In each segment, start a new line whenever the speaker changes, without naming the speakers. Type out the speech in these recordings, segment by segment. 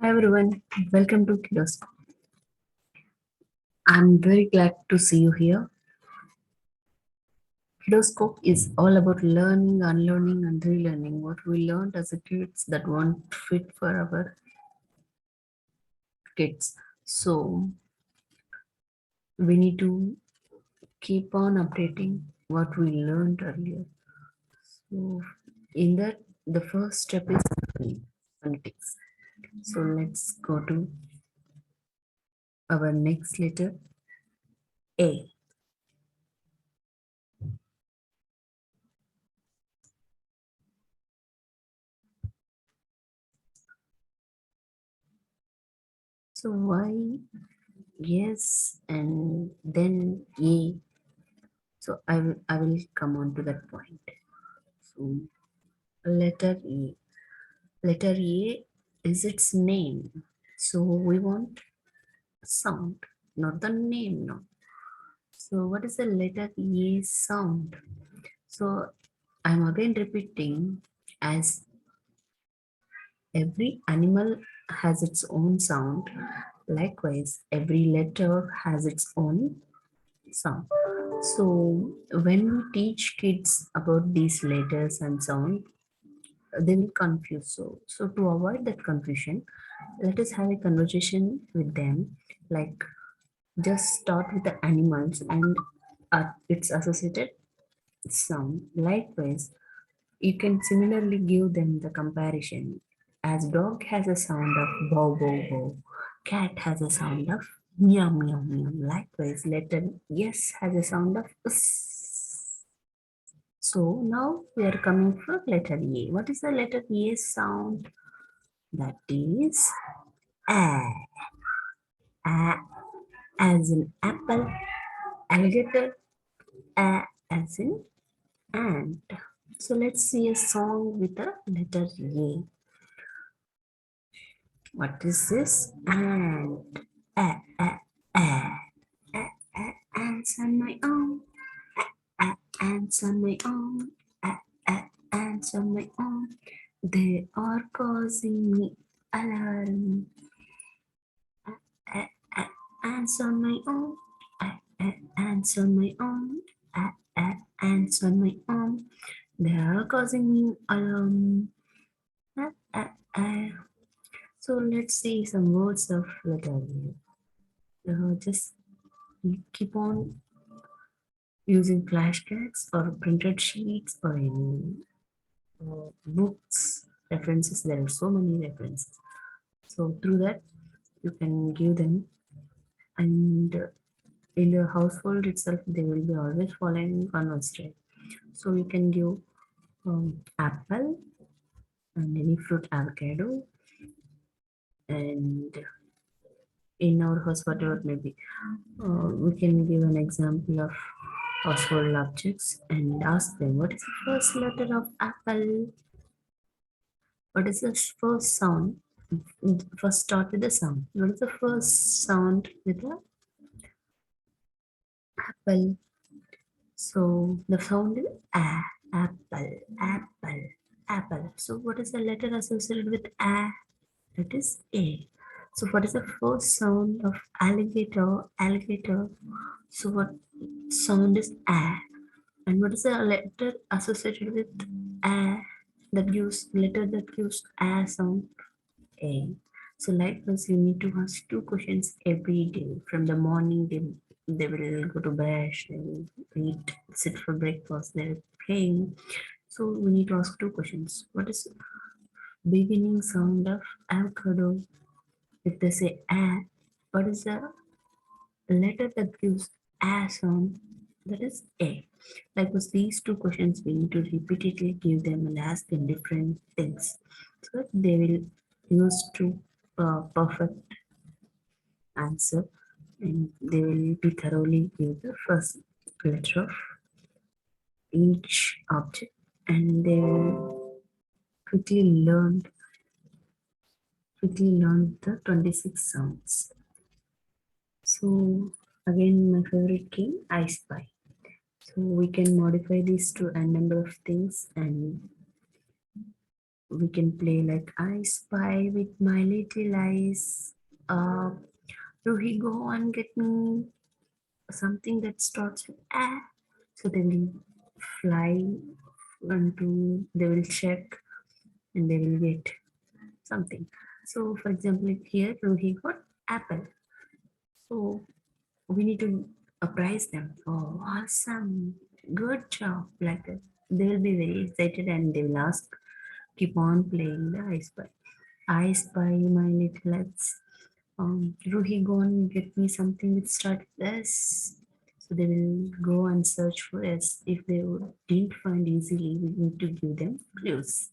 Hi everyone, welcome to Kiddos. I'm very glad to see you here. Kidoscope is all about learning, unlearning, and relearning what we learned as a kids that won't fit for our kids. So we need to keep on updating what we learned earlier. So in that, the first step is phonetics. So let's go to our next letter A. So why yes and then A? So I will come on to that point. So letter E. Letter E is its name. So we want sound, not the name now. So what is the letter E sound? So I'm again repeating, as every animal has its own sound. Likewise, every letter has its own sound. So when we teach kids about these letters and sound, they will confuse. So to avoid that confusion, let us have a conversation with them. Like, just start with the animals and its associated sound. Likewise, you can similarly give them the comparison. As dog has a sound of bow bow bow, cat has a sound of meow meow meow. Likewise, letter yes has a sound of s. So now we are coming for letter A. What is the letter A sound? That is a. A as in apple, alligator, a as in ant. So let's see a song with the letter A. What is this? Ant. A, a, a. A, a, ants on my own. A, ants on my own. A, ants on my own. They are causing me alarm. A, ants on my own. Ants on my own. Ants on my own. They are causing me alarm. Uh, uh, uh. So let's see some words of letter U. Just keep on using flashcards or printed sheets or any books references. There are so many references. So through that you can give them, and in the household itself they will be always following one style. So you can give apple and any fruit, avocado, and in our house whatever it may be. We can give an example of household objects and ask them, what is the first letter of apple? What is the first sound? First start with the sound. What is the first sound with the apple? So the sound is a, apple, apple, apple. So what is the letter associated with a? That is A. So what is the first sound of alligator? Alligator. So what sound is A? And what is the letter associated with A that gives letter that gives A sound? A. So likewise, you need to ask two questions every day. From the morning, they will go to brush, they will eat, sit for breakfast, they're playing. So we need to ask two questions. What is beginning sound of avocado? If they say A, what is the letter that gives A sound? That is A. Likewise, these two questions we need to repeatedly give them and ask them different things so that they will use to perfect answer, and they will be thoroughly give the first letter of each object, and they will quickly learn the 26 sounds. So again, my favorite game, I Spy. So we can modify these to a number of things, and we can play like I spy with my little eyes. Uh, Ruhi, go and get me something that starts with A. So they will fly onto, they will check and they will get something. So, for example, if here Ruhi got apple. So we need to appraise them. Oh, awesome! Good job! Like that. They will be very excited and they will ask, keep on playing the I spy. I spy my little lads. Ruhi, go and get me something with start with S. So they will go and search for S. If they didn't find easily, we need to give them clues.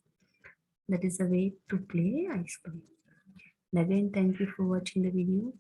That is a way to play I spy. And again, thank you for watching the video.